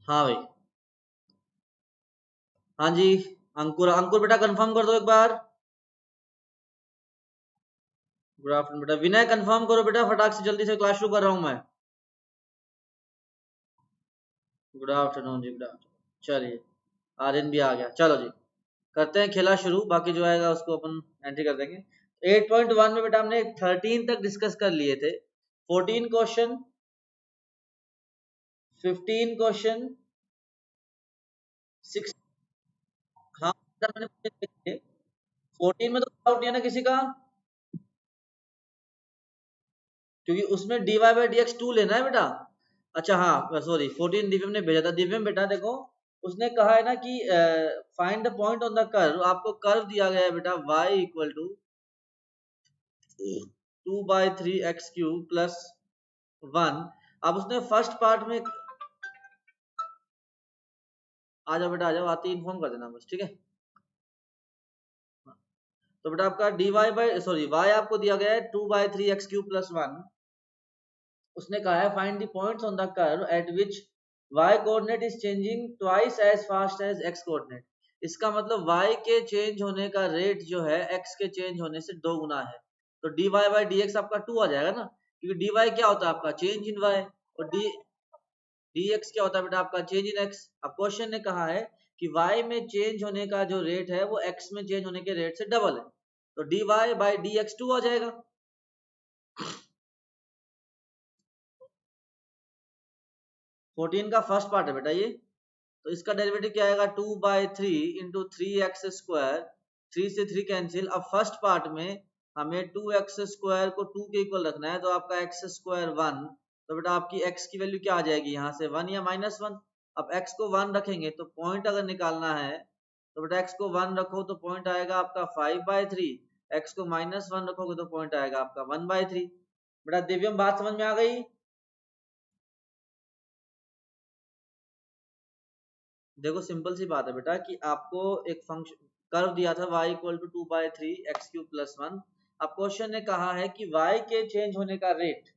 हाँ भाई। हाँ जी। अंकुर, अंकुर बेटा कंफर्म कर दो एक बार। गुड आफ्टरनून बेटा। विनय कंफर्म करो बेटा, फटाक से, जल्दी से क्लास शुरू कर रहा हूँ मैं। गुड आफ्टरनून जी, गुड आफ्टरनून। चलिए, आर्यन भी आ गया। चलो जी, करते हैं खेला शुरू। बाकी जो आएगा उसको अपन एंट्री कर देंगे। 8.1 में बेटा हमने 13 तक डिस्कस कर लिए थे। 14 क्वेश्चन, 15 क्वेश्चन, 6। हाँ बेटा, मैंने पूरे देख लिए। 14 में तो डाउट नहीं है ना किसी का? क्योंकि उसमें dy बाई डी एक्स 2 लेना है बेटा। अच्छा हाँ सॉरी, 14 दिव्यम ने भेजा था। दिव्यम बेटा देखो, उसने कहा है ना कि find the point on the curve. आपको कर्व दिया गया है बेटा y equal to 2/3x³ plus 1। अब उसने फर्स्ट पार्ट में, आ जाओ बेटा आ जाओ, आते ही इन्फॉर्म कर देना बस, ठीक है। तो बेटा आपका dy बाई सॉरी y आपको दिया गया है 2/3x³ प्लस 1। उसने कहा है find the points on the curve at which y coordinate is changing twice as fast as x coordinate. इसका मतलब y के चेंज होने का रेट जो है x के चेंज होने से 2 गुना है। तो dy बाई dx आपका 2 आ जाएगा ना, क्योंकि dy क्या होता है आपका चेंज इन y, और dx क्या होता है बेटा आपका चेंज इन x। अब क्वेश्चन ने कहा है कि y में चेंज होने का जो रेट है वो x में चेंज होने के रेट से डबल है। तो dy बाई dx 2 आ जाएगा। 14 का फर्स्ट पार्ट है बेटा ये। तो इसका डेरिवेटिव क्या आएगा 2/3 इंटू 3x²। 3 से 3 कैंसिल। अब फर्स्ट पार्ट में हमें 2x² को 2 के इक्वल रखना है, तो आपका x² 1। तो बेटा आपकी x की वैल्यू क्या आ जाएगी यहाँ से 1 या -1। अब x को 1 रखेंगे तो पॉइंट अगर निकालना है, तो बेटा x को 1 रखो तो पॉइंट आएगा आपका 5/3। x को -1 रखोगे तो पॉइंट आएगा आपका 1/3। बेटा दिव्यम बात समझ में आ गई? देखो सिंपल सी बात है बेटा कि आपको एक फंक्शन कर्व दिया था y equal to 2/3x³ plus 1। अब क्वेश्चन ने कहा है कि y के चेंज होने का रेट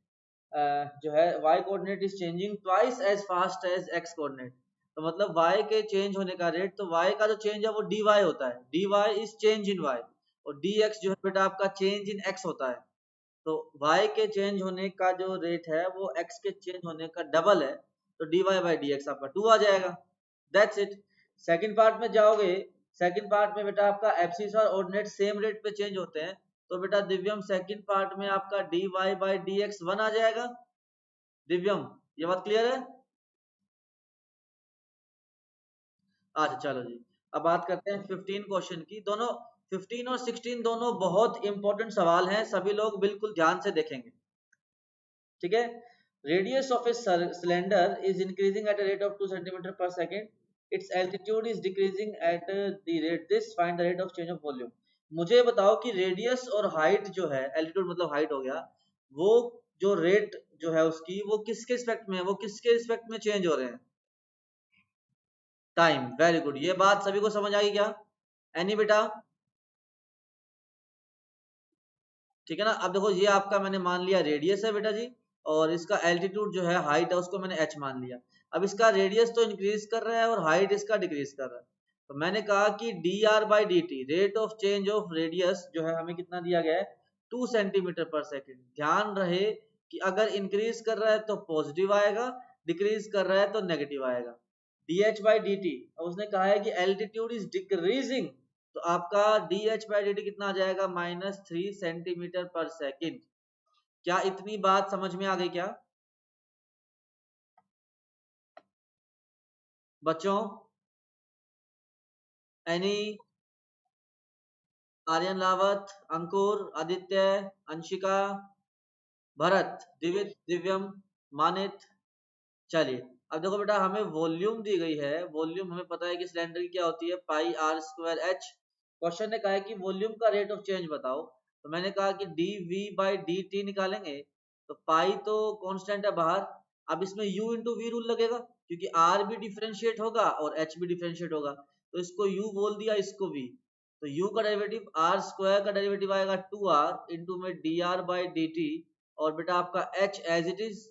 जो है y coordinate is changing twice as fast as x coordinate. तो मतलब y के चेंज होने का रेट, तो y का जो चेंज है वो dy होता है। dy is change in y, और dx जो है बेटा आपका चेंज इन x होता है। तो y के चेंज होने का जो रेट है वो x के चेंज होने का डबल है। तो dy बाई dx आपका 2 आ जाएगा। That's it. सेकंड पार्ट में जाओगे, सेकंड पार्ट में बेटा आपका एब्सिस और ऑर्डिनेट सेम रेट पे चेंज होते हैं। तो बेटा दिव्यम सेकंड पार्ट में आपका dy बाई dx 1 आ जाएगा। दिव्यम, ये बात क्लियर है? अच्छा चलो जी। अब बात करते हैं 15 क्वेश्चन की। दोनों 15 और 16 दोनों बहुत इंपॉर्टेंट सवाल हैं, सभी लोग बिल्कुल ध्यान से देखेंगे, ठीक है। Radius of a cylinder is increasing at a rate of 2 centimeter per second. Its altitude is decreasing at the rate this. Find the rate of change of volume. मुझे बताओ कि रेडियस और हाइट जो है, एल्टीट्यूड मतलब height हो गया, वो जो रेट जो है उसकी, वो किसके रिस्पेक्ट में है, वो किसके रिस्पेक्ट में चेंज हो रहे हैं? टाइम। Very good. ये बात सभी को समझ आई क्या? एनी बेटा? ठीक है ना। अब देखो ये आपका मैंने मान लिया रेडियस है बेटा जी, और इसका एल्टीट्यूड जो है हाइट है उसको मैंने h मान लिया। अब इसका रेडियस तो इंक्रीज कर रहा है और हाइट इसका डिक्रीज कर रहा है। तो मैंने कहा कि dr by D T, rate of change of radius जो है हमें कितना दिया गया है 2 सेंटीमीटर पर सेकेंड। ध्यान रहे कि अगर इंक्रीज कर रहा है तो पॉजिटिव आएगा, डिक्रीज कर रहा है तो नेगेटिव आएगा। dh बाई डी टी, उसने कहा है कि एल्टीट्यूड इज डिक्रीजिंग, तो आपका dh बाई डी टी कितना आ जाएगा -3 सेंटीमीटर पर सेकेंड। क्या इतनी बात समझ में आ गई क्या बच्चों? एनी? आर्यन, रावत, अंकुर, आदित्य, अंशिका, भरत, दिव्यम, मानित। चलिए, अब देखो बेटा हमें वॉल्यूम दी गई है। वॉल्यूम हमें पता है कि सिलेंडर की क्या होती है पाई आर स्क्वायर एच। क्वेश्चन ने कहा है कि वॉल्यूम का रेट ऑफ चेंज बताओ। तो मैंने कहा कि d v by D t निकालेंगे, तो पाई तो कांस्टेंट है बाहर। अब इसमें u इंटू वी रूल लगेगा, क्योंकि r भी डिफरेंशिएट होगा और h भी डिफरेंशिएट होगा। तो इसको u बोल दिया, इसको v। तो u का डेरिवेटिव r स्क्वायर का डेरिवेटिव आएगा 2r इंटू में D are by D T, और बेटा आपका h as it is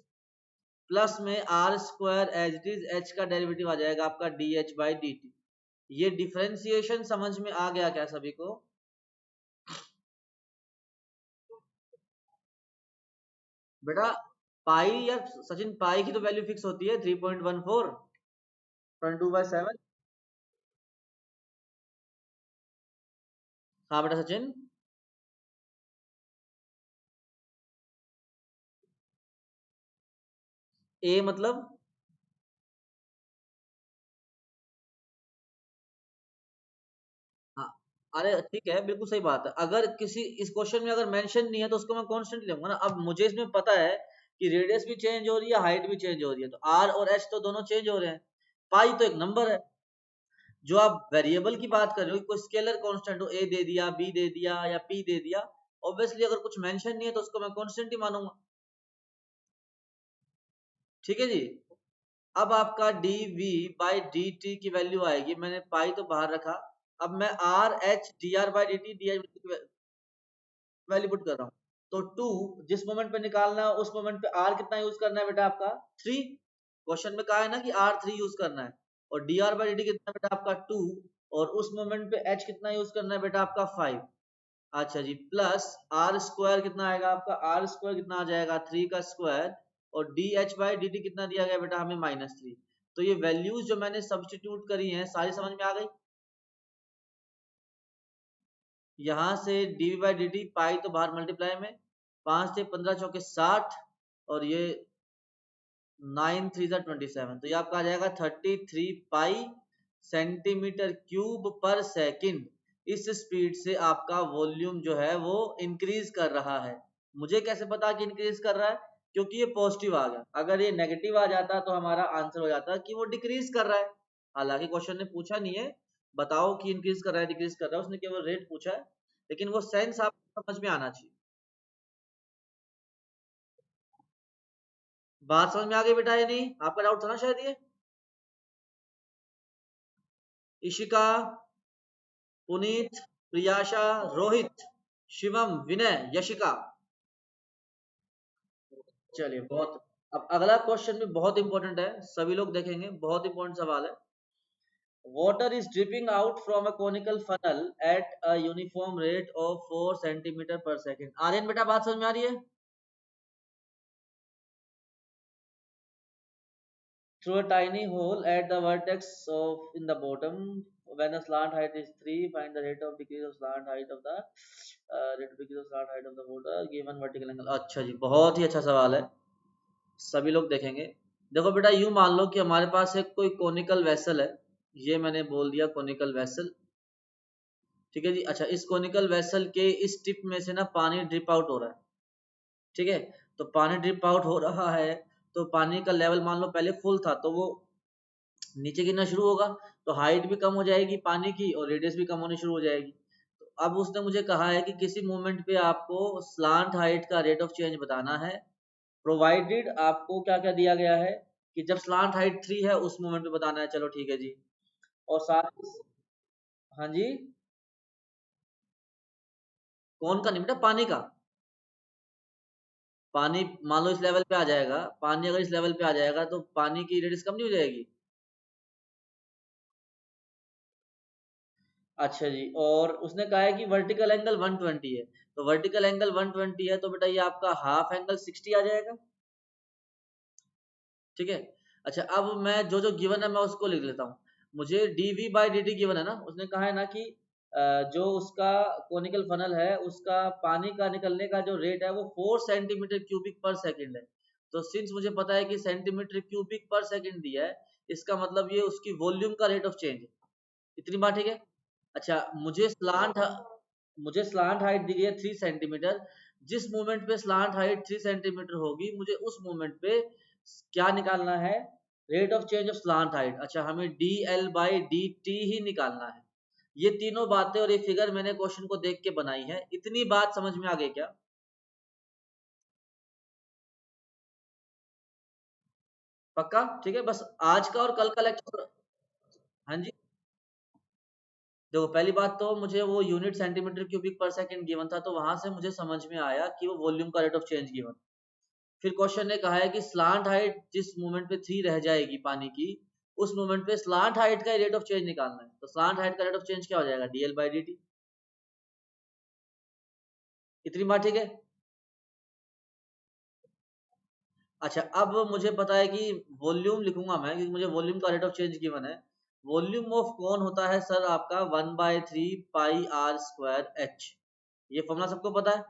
plus में R square as it is, H का डेरिवेटिव आ जाएगा आपका D H by D T. ये डिफरेंशिएशन समझ में आ गया क्या सभी को? बेटा पाई या सचिन, पाई की तो वैल्यू फिक्स होती है 3.14 22/7। हाँ बेटा सचिन। ए मतलब? हाँ, अरे ठीक है, बिल्कुल सही बात है। अगर किसी इस क्वेश्चन में अगर मेंशन नहीं है तो उसको मैं कांस्टेंट लूंगा ना। अब मुझे इसमें पता है कि रेडियस भी चेंज हो रही है, हाइट भी चेंज हो रही है, तो आर और एच तो दोनों चेंज हो रहे हैं। पाई तो एक नंबर है। जो आप वेरिएबल की बात कर रहे हो, कोई स्केलर कांस्टेंट हो, ए दे दिया, बी दे दिया या पी दे दिया, ऑब्वियसली अगर कुछ मेंशन नहीं है तो उसको मैं कांस्टेंट ही मानूंगा। ठीक है जी। अब आपका d v by D t की वैल्यू आएगी, मैंने पाई तो बाहर रखा। अब मैं r h d are by D t d h value put कर रहा हूँ। तो टू जिस मोमेंट पे निकालना है उस मोमेंट पे आर कितना यूज करना है बेटा आपका? 3। क्वेश्चन में कहा है ना कि आर 3 यूज करना है। और D R by D T कितना बेटा आपका 2। और उस मोमेंट पे एच कितना यूज करना है बेटा आपका 5। अच्छा जी, प्लस आर स्क्वायर कितना आएगा आपका? आर स्क्वायर कितना आ जाएगा? 3 का स्क्वायर। और D H by D T कितना दिया गया बेटा हमें? -3। तो ये वैल्यूज जो मैंने सब्सटीट्यूट करी हैं सारी समझ में आ गई। यहाँ से डी बाई डी टी, पाई तो बाहर मल्टीप्लाई में, 5 से 15 चौके 60, और ये 9 3 27, तो ये आपका आ जाएगा 33 पाई सेंटीमीटर क्यूब पर सेकंड। इस स्पीड से आपका वॉल्यूम जो है वो इंक्रीज कर रहा है। मुझे कैसे पता कि इंक्रीज कर रहा है? क्योंकि ये पॉजिटिव आ गया। अगर ये नेगेटिव आ जाता तो हमारा आंसर हो जाता कि वो डिक्रीज कर रहा है। हालांकि क्वेश्चन ने पूछा नहीं है बताओ कि इंक्रीज कर रहा है डिक्रीज कर रहा है, उसने केवल रेट पूछा है, लेकिन वो सेंस आपको समझ में आना चाहिए। बात समझ में आ गई बेटा या नहीं? आपका डाउट था ना शायद ये। इशिका, पुनीत, प्रियाशा, रोहित, शिवम, विनय, यशिका। चलिए बहुत। अब अगला क्वेश्चन भी बहुत इंपॉर्टेंट है, सभी लोग देखेंगे, बहुत इंपॉर्टेंट सवाल है। Water is dripping out from a conical funnel at a uniform rate of 4 centimetre पर सेकेंड। आर्यन बेटा बात समझ में आ रही है? Through a tiny hole at the vertex of in the bottom, when the slant height is 3, find the rate of decrease of slant height of the rate of decrease of slant height of the water given vertical angle। अच्छा जी, बहुत ही अच्छा सवाल है, सभी लोग देखेंगे। देखो बेटा यूं मान लो कि हमारे पास एक कोई कोनिकल वेसल है, ये मैंने बोल दिया कोनिकल वेसल। ठीक है जी। अच्छा, इस कोनिकल वेसल के इस टिप में से ना पानी ड्रिप आउट हो रहा है। ठीक है, तो पानी ड्रिप आउट हो रहा है, तो पानी का लेवल मान लो पहले फुल था तो वो नीचे गिरना शुरू होगा, तो हाइट भी कम हो जाएगी पानी की और रेडियस भी कम होनी शुरू हो जाएगी। तो अब उसने मुझे कहा है कि किसी मोमेंट पे आपको स्लांट हाइट का रेट ऑफ चेंज बताना है, प्रोवाइडेड आपको क्या क्या दिया गया है कि जब स्लांट हाइट 3 है उस मोमेंट पे बताना है। चलो ठीक है जी। और साथ हाँ जी। कौन का नहीं बेटा? पानी का। पानी मान लो इस लेवल पे आ जाएगा, पानी अगर इस लेवल पे आ जाएगा तो पानी की रेडियस कम नहीं हो जाएगी? अच्छा जी, और उसने कहा है कि वर्टिकल एंगल 120 है, तो वर्टिकल एंगल 120 है तो बेटा ये आपका हाफ एंगल 60 आ जाएगा। ठीक है। अच्छा, अब मैं जो जो गिवन है मैं उसको लिख लेता हूँ। मुझे d v by D t given है ना, उसने कहा है ना कि जो उसका कोनिकल फनल है उसका पानी का निकलने का जो रेट है वो 4 सेंटीमीटर क्यूबिक पर सेकंड है। तो सिंस मुझे पता है कि सेंटीमीटर क्यूबिक पर सेकंड दिया है, इसका मतलब ये उसकी वॉल्यूम का रेट ऑफ चेंज है। इतनी बात ठीक है। अच्छा, मुझे स्लांट हाइट दी गई है 3 सेंटीमीटर। जिस मोमेंट पे स्लांट हाइट 3 सेंटीमीटर होगी मुझे उस मोमेंट पे क्या निकालना है? Rate of change of slant height. अच्छा, हमें D L by D T ही निकालना है। ये तीनों बातें और ये फिगर मैंने क्वेश्चन को देख के बनाई है। इतनी बात समझ में आ गई क्या? पक्का? ठीक है, बस आज का और कल का लेक्चर। हाँ जी। देखो पहली बात तो मुझे वो यूनिट सेंटीमीटर क्यूबिक पर सेकंड गिवन था, तो वहां से मुझे समझ में आया कि वो वॉल्यूम का रेट ऑफ चेंज गिवन। फिर क्वेश्चन ने कहा है कि स्लांट हाइट जिस मोमेंट पे 3 रह जाएगी पानी की, उस मोमेंट पे स्लांट हाइट का रेट ऑफ चेंज निकालना है। तो स्लांट हाइट का रेट ऑफ चेंज क्या हो जाएगा, डीएल बाई डी टी। इतनी बात ठीक है। अच्छा, अब मुझे पता है कि वॉल्यूम लिखूंगा मैं, क्योंकि मुझे वॉल्यूम का रेट ऑफ चेंज गिवन है। वॉल्यूम ऑफ कौन होता है सर आपका 1/3 पाई आर स्क्वायर एच। ये फॉर्मूला सबको पता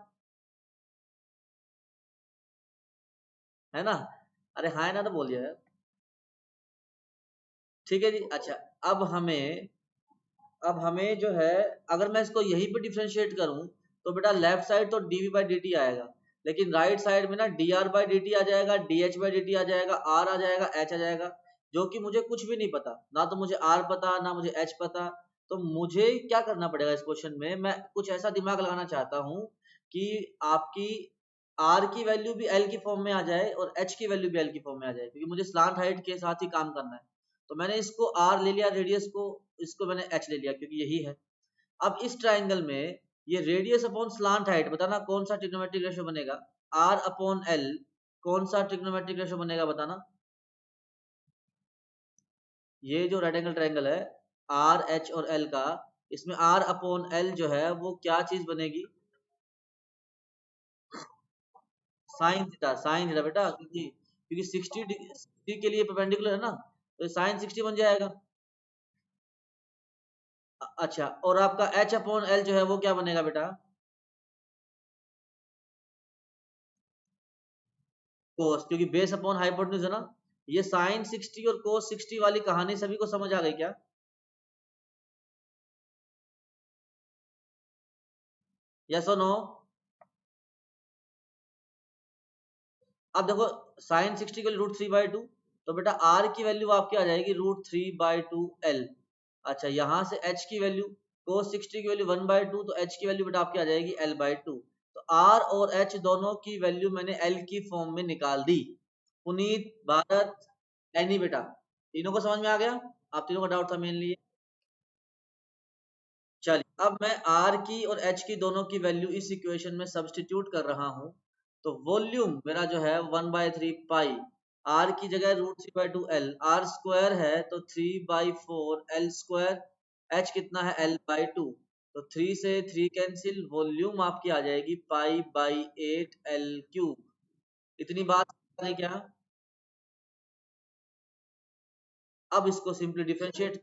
है ना? अरे हाँ है ना, तो बोलिए यार। ठीक है जी। अच्छा, अब हमें अब हमें जो है, अगर मैं इसको यहीं पे डिफरेंशिएट करूं तो बेटा लेफ्ट साइड तो dv बाई dt आएगा, लेकिन राइट साइड में ना dr बाई dt आ जाएगा, dh बाई dt आ जाएगा, r आ जाएगा, h आ जाएगा, जो कि मुझे कुछ भी नहीं पता, ना तो मुझे r पता ना मुझे h पता। तो मुझे क्या करना पड़ेगा इस क्वेश्चन में, मैं कुछ ऐसा दिमाग लगाना चाहता हूँ कि आपकी r की वैल्यू भी l की फॉर्म में आ जाए और h की वैल्यू भी l की फॉर्म में आ जाए, क्योंकि मुझे स्लांट हाइट के साथ ही काम करना है। तो मैंने इसको r ले लिया, रेडियस को, इसको मैंने h ले लिया क्योंकि यही है। अब इस ट्राइंगल में ये रेडियस अपॉन स्लांट हाइट, बताना कौन सा ट्रिग्नोमेट्रिक रेशियो बनेगा। r अपॉन l कौन सा ट्रिग्नोमेट्रिक रेशियो बनेगा बताना। ये जो राइट एंगल ट्राइंगल है आर एच और एल का, इसमें r अपॉन l जो है वो क्या चीज बनेगी, साइन थीटा बेटा, क्योंकि 60 के लिए परपेंडिकुलर है ना, तो साइन 60 बन जाएगा। अच्छा, और आपका h अपॉन l जो है वो क्या बनेगा बेटा, कोस, क्योंकि बेस अपॉन हाइपोटेन्यूज है ना। ये साइन 60 और कोस 60 वाली कहानी सभी को समझ आ गई क्या? यस और नो? अब देखो, साइन 60 के लिए √3/2, तो बेटा r की वैल्यू आपकी आ जाएगी √3/2l। अच्छा, यहाँ से h की वैल्यू, cos 60 की वैल्यू 1/2, तो h की वैल्यू बेटा आपकी आ जाएगी l/2। तो r और h दोनों की वैल्यू मैंने l की फॉर्म में निकाल दी। पुनीत, भारत, एनी बेटा, तीनों को समझ में आ गया? आप तीनों का डाउट था मेनली। चलिए, अब मैं R की और H की दोनों की वैल्यू इस इक्वेशन में सब्स्टिट्यूट कर रहा हूं। तो वॉल्यूम मेरा जो है 1/3 पाई, R की जगह √3/2l, R स्क्वायर है तो 3/4 l स्क्वायर, H कितना है l/2, तो 3 से 3 कैंसिल, वॉल्यूम आपकी आ जाएगी पाई/8 l³। इतनी बात है क्या? अब इसको सिंपली डिफरेंशिएट,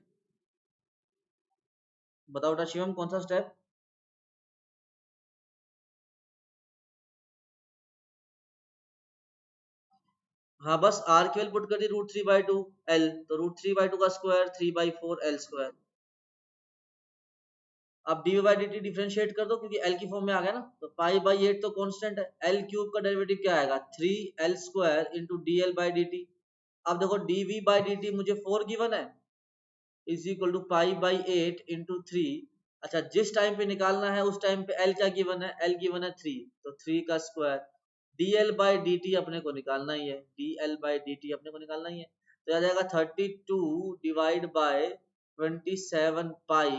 बताओ बेटा शिवम कौन सा स्टेप। हाँ बस आर की वैल्यू पुट कर दी √3/2l, तो √3/2 का स्क्वायर 3/4 l स्क्वायर। अब D by D T differentiate कर दो, क्योंकि एल की फॉर्म में आ गया ना, तो पाई/8 तो कांस्टेंट है, एल क्यूब का डेरिवेटिव क्या आएगा 3l square into D L by D T. अब देखो dv बाई डी टी मुझे 4 गिवन है, इज इक्वल टू पाई/8 इंटू 3। अच्छा, जिस टाइम पे निकालना है उस टाइम पे एल क्या गिवन है, एल गिवन है 3, तो 3 का square, dl by D T अपने को निकालना ही है, dl बाई डी टी अपने को निकालना ही है। तो आ जाएगा 32 divide by 27 pi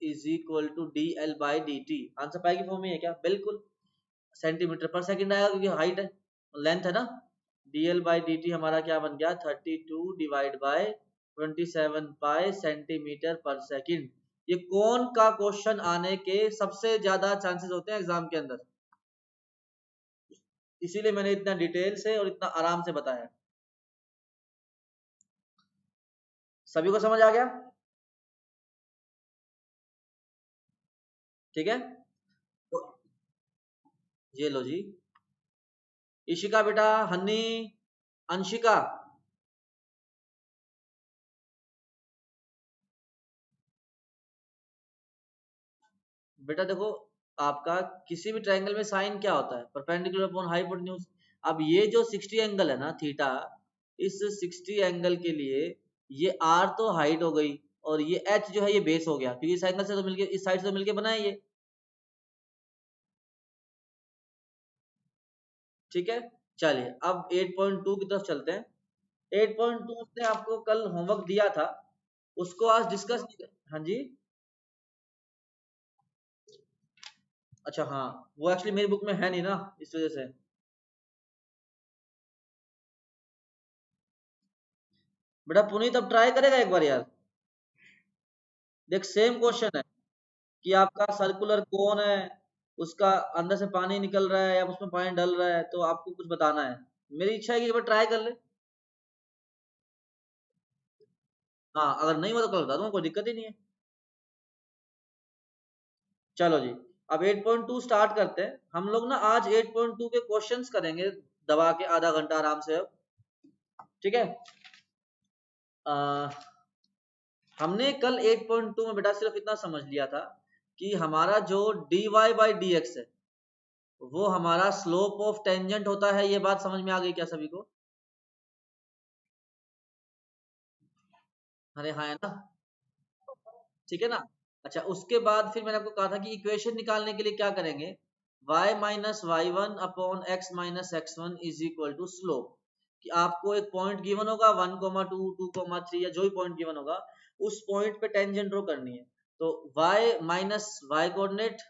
is equal to dl by D T. Answer pi की फॉर्म में है क्या? बिल्कुल। सेंटीमीटर पर सेकंड आएगा क्योंकि हाइट है, लेंथ है ना। dl बाई डी टी हमारा क्या बन गया, 32 डिवाइड बाय 27 पाई सेंटीमीटर पर सेकंड। ये कौन का क्वेश्चन आने के सबसे ज्यादा चांसेस होते हैं एग्जाम के अंदर, इसीलिए मैंने इतना डिटेल से और इतना आराम से बताया। सभी को समझ आ गया? ठीक है, तो ये लो जी। इशिका बेटा, हन्नी, अंशिका, बेटा देखो, आपका किसी भी ट्रायंगल में साइन क्या होता है, परपेंडिकुलर अपॉन हाइपोटेन्यूज। अब ये जो 60 एंगल है ना थीटा, इस 60 एंगल के लिए ये r तो हाइट हो गई और ये h जो है ये बेस हो गया, क्योंकि इस एंगल से तो मिलके, इस साइड से तो मिलके बना है ये। ठीक है, चलिए अब 8.2 की तरफ चलते हैं। 8.2 ने आपको कल होमवर्क दिया था, उसको आज डिस्कस। हाँ जी। अच्छा हाँ, वो एक्चुअली मेरी बुक में है नहीं ना, इस वजह से। बेटा पुनीत अब ट्राई करेगा एक बार यार। देख सेम क्वेश्चन है कि आपका सर्कुलर कोन है, उसका अंदर से पानी निकल रहा है या उसमें पानी डल रहा है, तो आपको कुछ बताना है। मेरी इच्छा है कि एक बार ट्राई कर ले। हाँ अगर नहीं हुआ तो कल बता दूंगा, कोई दिक्कत ही नहीं है। चलो जी, अब 8.2 स्टार्ट करते हैं हम लोग ना। आज 8.2 के क्वेश्चंस करेंगे दबा के आधा घंटा आराम से अब, ठीक है। आ, हमने कल 8.2 में बेटा सिर्फ इतना समझ लिया था कि हमारा जो dy बाई डी एक्स है वो हमारा स्लोप ऑफ टेंजेंट होता है। ये बात समझ में आ गई क्या सभी को? अरे हाँ है ना, ठीक है ना। अच्छा उसके बाद फिर मैंने आपको कहा था कि इक्वेशन निकालने के लिए क्या करेंगे, y minus y one upon x minus x one is equal to slope. कि आपको एक पॉइंट गिवन होगा 1,2 2,3 या जो भी पॉइंट गिवन होगा उस पॉइंट पे टेंजेंट ड्रॉ करनी है। तो y माइनस वाई कोऑर्डिनेट।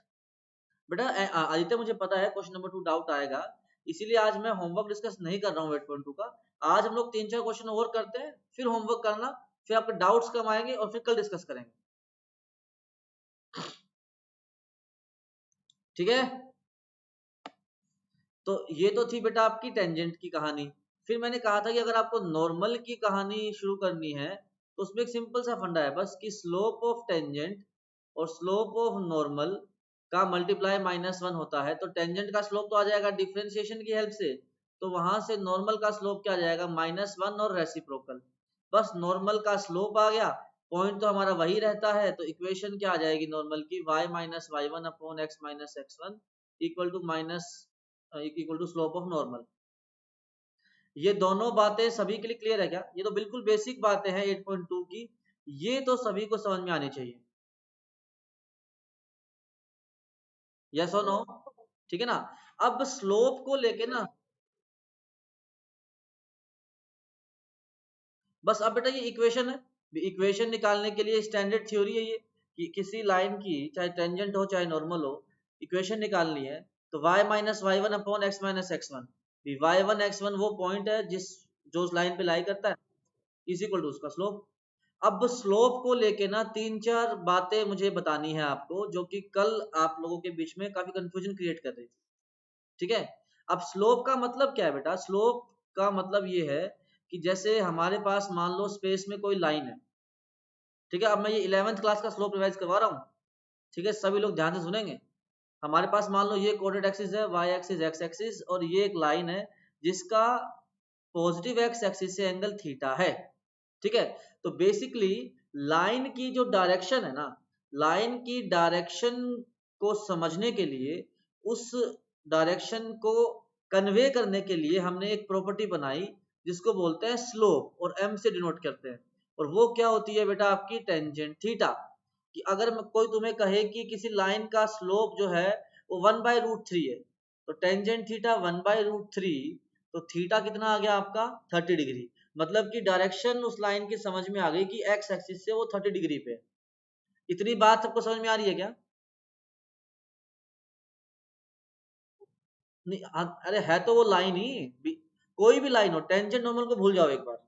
बेटा आदित्य मुझे पता है क्वेश्चन नंबर 2 डाउट आएगा, इसीलिए आज मैं होमवर्क डिस्कस नहीं कर रहा हूँ 8.2 का। आज हम लोग 3-4 क्वेश्चन और करते हैं, फिर होमवर्क करना, फिर आपके डाउट्स कम आएंगे और फिर कल डिस्कस करेंगे, ठीक है। तो ये तो थी बेटा आपकी टेंजेंट की कहानी। फिर मैंने कहा था कि अगर आपको नॉर्मल की कहानी शुरू करनी है तो उसमें एक सिंपल सा फंडा है बस, कि स्लोप ऑफ टेंजेंट और स्लोप ऑफ नॉर्मल का मल्टीप्लाई -1 होता है। तो टेंजेंट का स्लोप तो आ जाएगा डिफरेंशिएशन की हेल्प से, तो वहां से नॉर्मल का स्लोप क्या आ जाएगा -1 और रेसिप्रोकल। बस नॉर्मल का स्लोप आ गया, पॉइंट तो हमारा वही रहता है, तो इक्वेशन क्या आ जाएगी नॉर्मल की, y minus y one upon x minus x one equal to minus equal to slope of normal. ये दोनों बातें सभी के लिए क्लियर है क्या? ये तो बिल्कुल बेसिक बातें हैं 8.2 की, ये तो सभी को समझ में आनी चाहिए। यस और नो? ठीक है ना। अब स्लोप को लेके ना, बस अब बेटा ये इक्वेशन है, इक्वेशन निकालने के लिए स्टैंडर्ड थ्योरी है ये, कि किसी लाइन की चाहे टेंजेंट हो चाहे नॉर्मल हो, इक्वेशन निकालनी है तो y minus y one upon x minus x one. Y one x one वो पॉइंट है जिस जो उस लाइन पे लाई करता है, इज इक्वल टू उसका स्लोप। अब स्लोप को लेके ना 3-4 बातें मुझे बतानी है आपको, जो कि कल आप लोगों के बीच में काफी कंफ्यूजन क्रिएट कर रही थी, ठीक है। अब स्लोप का मतलब क्या है बेटा? स्लोप का मतलब ये है कि जैसे हमारे पास मान लो स्पेस में कोई लाइन है, ठीक है। अब मैं ये 11th क्लास का स्लोप रिवाइज करवा रहा हूँ, ठीक है, सभी लोग ध्यान से सुनेंगे। हमारे पास मान लो ये कोऑर्डिनेट एक्सिस है, y एक्सिस x एक्सिस, और ये एक लाइन है जिसका पॉजिटिव x एक्सिस से एंगल थीटा है, ठीक है। तो बेसिकली लाइन की जो डायरेक्शन है ना, लाइन की डायरेक्शन को समझने के लिए, उस डायरेक्शन को कन्वे करने के लिए हमने एक प्रॉपर्टी बनाई जिसको बोलते हैं स्लोप, और m से डिनोट करते हैं। और वो क्या होती है बेटा? आपकी टेंजेंट थीटा। कि अगर कोई तुम्हें कहे कि किसी लाइन का स्लोप जो है वो 1/√3 है, तो टेंजेंट थीटा 1/√3, तो थीटा कितना आ गया आपका 30 डिग्री। मतलब कि डायरेक्शन उस लाइन की समझ में आ गई कि एक्स एक्सिस से वो 30 डिग्री पे है। इतनी बात सबको समझ में आ रही है क्या? नहीं अरे है तो वो लाइन ही, कोई भी लाइन हो, टेंजेंट नॉर्मल को भूल जाओ एक बार।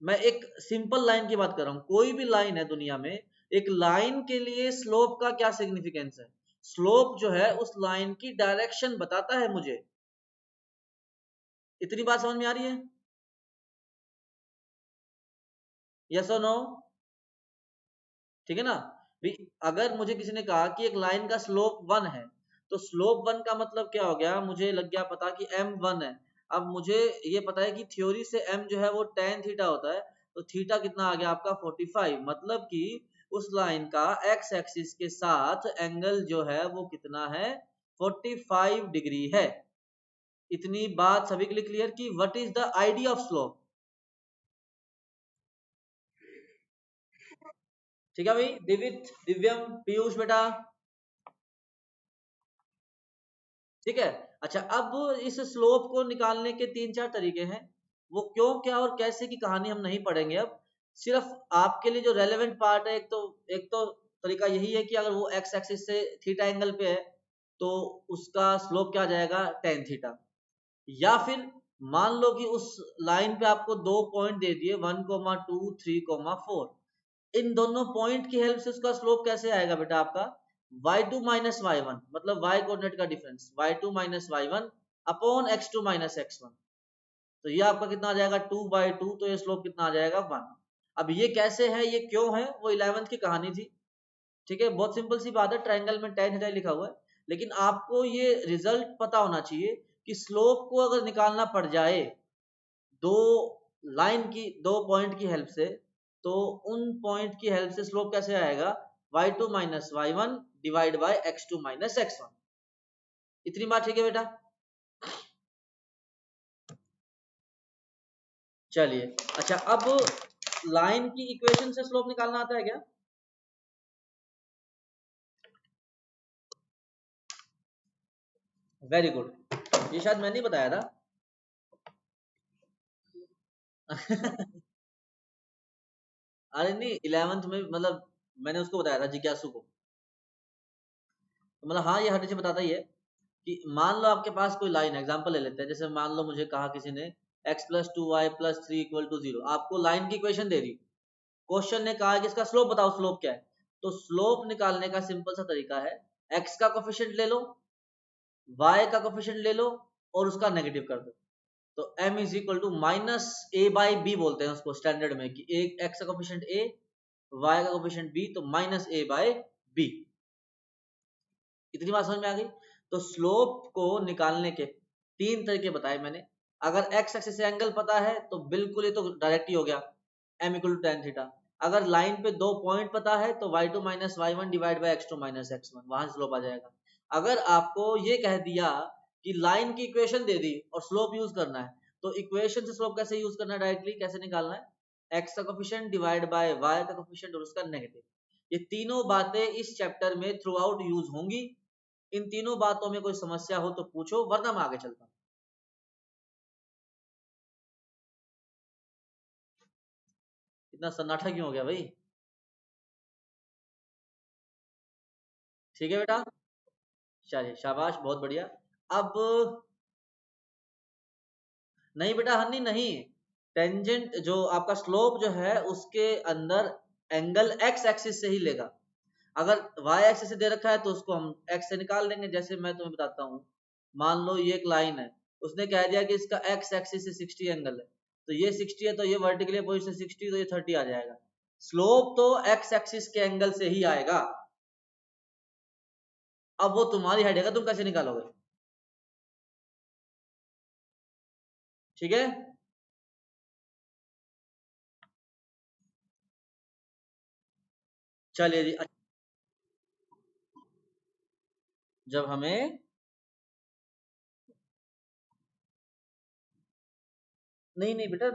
मैं एक सिंपल लाइन की बात कर रहा हूँ, कोई भी लाइन है दुनिया में, एक लाइन के लिए स्लोप का क्या सिग्निफिकेंस है? स्लोप जो है उस लाइन की डायरेक्शन बताता है मुझे। इतनी बात समझ में आ रही है? यस और नो? ठीक है ना। भी अगर मुझे किसी ने कहा कि एक लाइन का स्लोप 1 है, तो स्लोप 1 का मतलब क्या हो गया? मुझे लग गया पता कि m 1 है। अब मुझे ये पता है कि थ्योरी से m जो है वो tan थीटा होता है, तो थीटा कितना आ गया आपका 45। मतलब कि उस लाइन का x एक्सिस के साथ एंगल जो है वो कितना है? 45 डिग्री है। इतनी बात सभी के लिए क्लियर कि what is the idea of slope? ठीक है भाई, दिवित, दिव्यम, पीयूष बेटा, ठीक है। अच्छा अब इस स्लोप को निकालने के 3-4 तरीके हैं। वो क्यों, क्या और कैसे की कहानी हम नहीं पढ़ेंगे अब। सिर्फ आपके लिए जो रेलेवेंट पार्ट है, एक तो तरीका यही है कि अगर वो एक्स एक्सिस से थीटा एंगल पे है तो उसका स्लोप क्या आ जाएगा? tan theta. या फिर मान लो कि उस लाइन पे आपको 2 पॉइंट दे दिए 1,2 3,4। इन दोनों पॉइंट की हेल्प से उसका स्लोप कैसे आएगा बेटा आपका y2 माइनस y1, मतलब y कोऑर्डिनेट का difference y2 minus y1 upon x2 minus x1। तो ये आपका कितना आ जाएगा 2/2, तो ये स्लोप कितना आ जाएगा 1। अब ये कैसे है, ये क्यों है, वो 11th की कहानी थी। ठीक है, बहुत सिंपल सी बात है, ट्रायंगल में tan थीटा लिखा हुआ है। लेकिन आपको ये रिजल्ट पता होना चाहिए कि स्लोप को अगर निकालना पड़ जाए दो लाइन की, 2 पॉइंट की हेल्प से, तो उन पॉइंट की हेल्प से स्लोप कैसे आएगा y2 minus y1 divide by x2 minus x1। इतनी बात ठीक है बेटा? चलिए, अच्छा अब लाइन की इक्वेशन से स्लोप निकालना आता है क्या? वेरी गुड, ये शायद मैं नहीं बताया था। अरे नहीं, 11th में मतलब मैंने उसको बताया था जिज्ञासु को। तो मतलब हाँ, ये हर चीज बताता ही है कि मान लो आपके पास कोई लाइन, एग्जांपल ले लेते हैं, जैसे मान लो मुझे कहा किसी ने x plus 2y+3 equal to 0, आपको लाइन की इक्वेशन दे दी, क्वेश्चन ने कहा कि इसका स्लोप बताओ, स्लोप क्या है। तो स्लोप निकालने का सिंपल सा तरीका है, x का कोफिशिएंट ले लो, y का कोफिशिएंट ले लो और उसका नेगेटिव कर दो। तो m is equal to minus a by b बोलते हैं उसको स्टैंडर्ड में, कि एक x का कोफिशिएंट a, y का कोफिशिएंट b, तो माइनस ए बाई बी। इतनी बात समझ में आ गई? तो स्लोप को निकालने के 3 तरीके बताए मैंने। अगर x एक्सिस से एंगल पता है तो बिल्कुल ये तो डायरेक्ट ही हो गया, m equal to tan theta. अगर लाइन पे 2 पॉइंट पता है तो y2 minus y1 divide by x2 minus x1, वहां स्लोप आ जाएगा। अगर आपको ये कह दिया कि लाइन की इक्वेशन दे दी और स्लोप यूज करना है, तो इक्वेशन से स्लोप कैसे यूज करना है, डायरेक्टली कैसे निकालना है, x का कोफिशिएंट डिवाइड बाय y का कोफिशिएंट और उसका नेगेटिव। ये तीनों बातें इस चैप्टर में थ्रू आउट यूज होंगी। इन तीनों बातों में कोई समस्या हो तो पूछो, वरना मैं आगे चलता हूँ। इतना सन्नाटा क्यों हो गया भाई? ठीक है बेटा, चलिए शाबाश, बहुत बढ़िया। अब नहीं बेटा, हनी नहीं, टेंजेंट जो आपका स्लोप जो है उसके अंदर एंगल x एक्सिस से ही लेगा। अगर y एक्सिस से दे रखा है तो उसको हम x से निकाल देंगे। जैसे मैं तुम्हें बताता हूँ, मान लो ये एक लाइन है, उसने कह दिया कि इसका x एक्सिस से 60 एंगल है, तो ये 60 है तो ये वर्टिकली पोजीशन 60, तो ये 30 आ जाएगा। स्लोप तो x एक्सिस के एंगल से ही आएगा। अब वो तुम्हारी हेड है, तुम कैसे निकालोगे? ठीक है, चलिए जी। जब हमें, नहीं नहीं बेटा,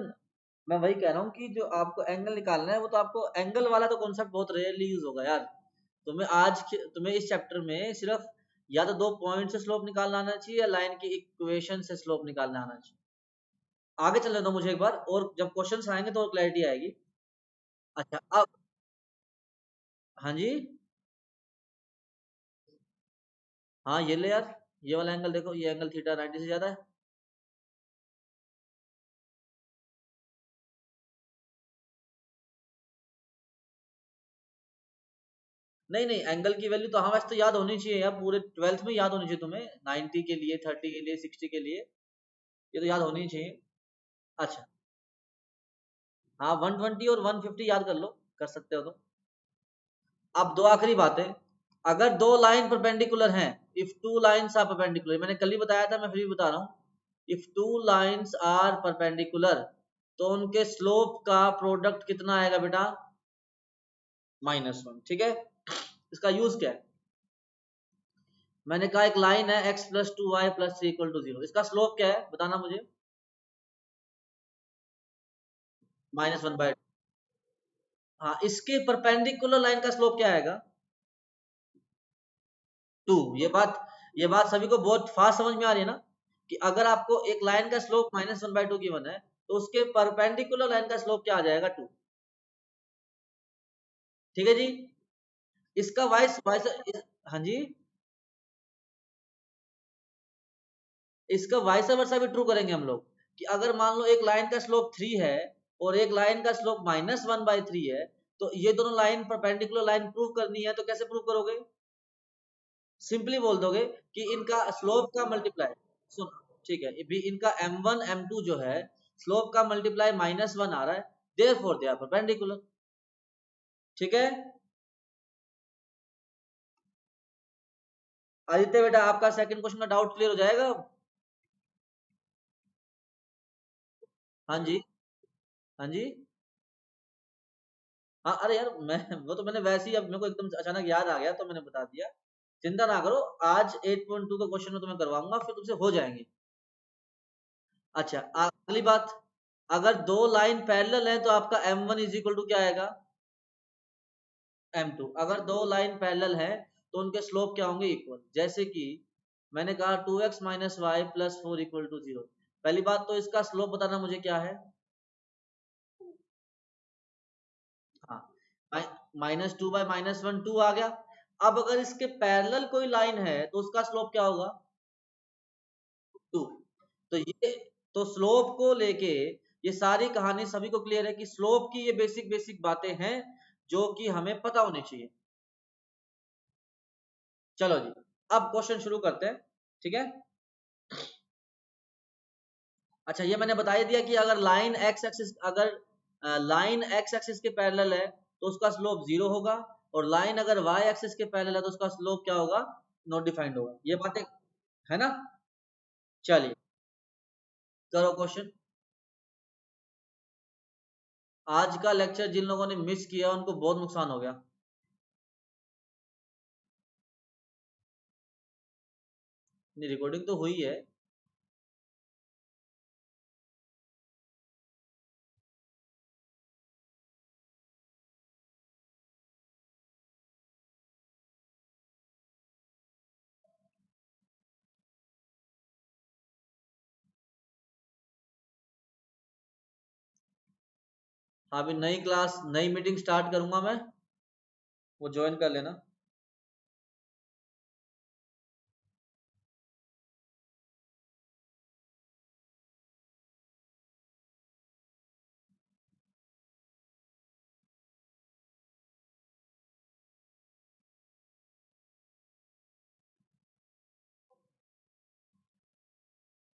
मैं वही कह रहा हूँ कि जो आपको एंगल निकालना है वो तो आपको एंगल वाला तो कॉन्सेप्ट बहुत रेयरली यूज होगा यार। तुम्हें इस चैप्टर में सिर्फ या तो 2 पॉइंट से स्लोप निकालना आना चाहिए या लाइन की इक्वेशन से स्लोप निकालना आना चाहिए। आगे चलने दो मुझे एक बार, और जब क्वेश्चंस आएंगे तो और क्लैरिटी आएगी। अच्छा अब, हाँ जी, हाँ ये ले यार, ये वाला एंगल देखो, ये एंगल थीटा 90 से ज्यादा है। नहीं नहीं, एंगल की वैल्यू तो हाँ वैसे तो याद होनी चाहिए यार, पूरे 12th में याद होनी चाहिए तुम्हें, 90 के लिए, 30 के लिए, 60 के लिए, ये तो याद होनी ही चाहिए। अच्छा, हाँ 120 और 150 याद कर लो, कर सकते हो तो। अब दो आखिरी बातें, अगर दो लाइन परपेंडिकुलर हैं, if two lines are perpendicular, मैंने कल ही बताया था, मैं फिर भी बता रहा हूँ, if two lines are perpendicular, तो उनके स्लोप का प्रोडक्ट कितना आएगा बेटा, -1। ठीक है, इसका यूज क्या है, मैंने कहा एक लाइन है x plus 2y plus 3 equal to 0, इसका स्लोप क्या है बताना मुझे, -1/2। हाँ, इसके परपेंडिकुलर लाइन का स्लोप क्या आएगा, 2। ये बात सभी को बहुत फास्ट समझ में आ रही है ना, कि अगर आपको एक लाइन का स्लोप -1/2 गिवन है, तो उसके परपेंडिकुलर लाइन का स्लोप क्या आ जाएगा, 2। ठीक है जी, इसका वाइस वाइस हाँ जी, इसका वाइस वर्सा भी ट्रू करेंगे हम लोग। कि अगर मान लो एक लाइन का स्लोप 3 है और एक लाइन का स्लोप -1/3 है, तो ये दोनों लाइन परपेंडिकुलर लाइन प्रूव करनी है, तो कैसे प्रूव करोगे? सिंपली बोल दोगे कि इनका स्लोप का मल्टीप्लाई, सुन, ठीक है, भी इनका m1 m2 जो है स्लोप का मल्टीप्लाई -1 आ रहा है, देयरफॉर दे आर परपेंडिकुलर। ठीक है आदित्य बेटा, आपका सेकंड क्वेश्चन का डाउट क्लियर हो जाएगा अब? हाँ जी, हाँ जी। हाँ, अरे यार मैं वो तो मैंने वैसे ही, अब मेरे को एकदम अचानक याद आ गया तो मैंने बता दिया। चिंता ना करो, आज 8.2 का क्वेश्चन में तुम्हें करवाऊंगा, फिर तुमसे हो जाएंगे। अच्छा, अगली बात, अगर दो लाइन पैरेलल है तो आपका m1 इज इक्वल टू क्या आएगा? m2। अगर दो लाइन पैरेलल है तो उनके स्लोप क्या होंगे? इक्वल। जैसे कि मैंने कहा 2x minus y plus 4 equal to 0। पहली बात तो इसका स्लोप बताना मुझे क्या है? हाँ, -2/-1 2 आ गया। अब अगर इसके पैरेलल कोई लाइन है तो उसका स्लोप क्या होगा? 2। तो ये, तो स्लोप को लेके ये सारी कहानी सभी को क्लियर है कि स्लोप की ये बेसिक बेसिक बातें हैं जो कि हमें पता होनी चाहिए। चलो जी, अब क्वेश्चन शुरू करते हैं। ठीक है, अच्छा ये मैंने बता ही दिया कि अगर लाइन एक्स एक्सिस, अगर लाइन एक्स एक्सिस के पैरेलल है तो उसका स्लोप 0 होगा, और लाइन अगर वाई एक्सिस के पैरेलल है तो उसका स्लोप क्या होगा? नॉट डिफाइंड होगा। ये बातें है ना? चलिए करो क्वेश्चन। आज का लेक्चर जिन लोगों ने मिस किया उनको बहुत नुकसान हो गया। नहीं, रिकॉर्डिंग तो हुई है। हाँ, अभी नई क्लास, नई मीटिंग स्टार्ट करूंगा मैं, वो ज्वाइन कर लेना।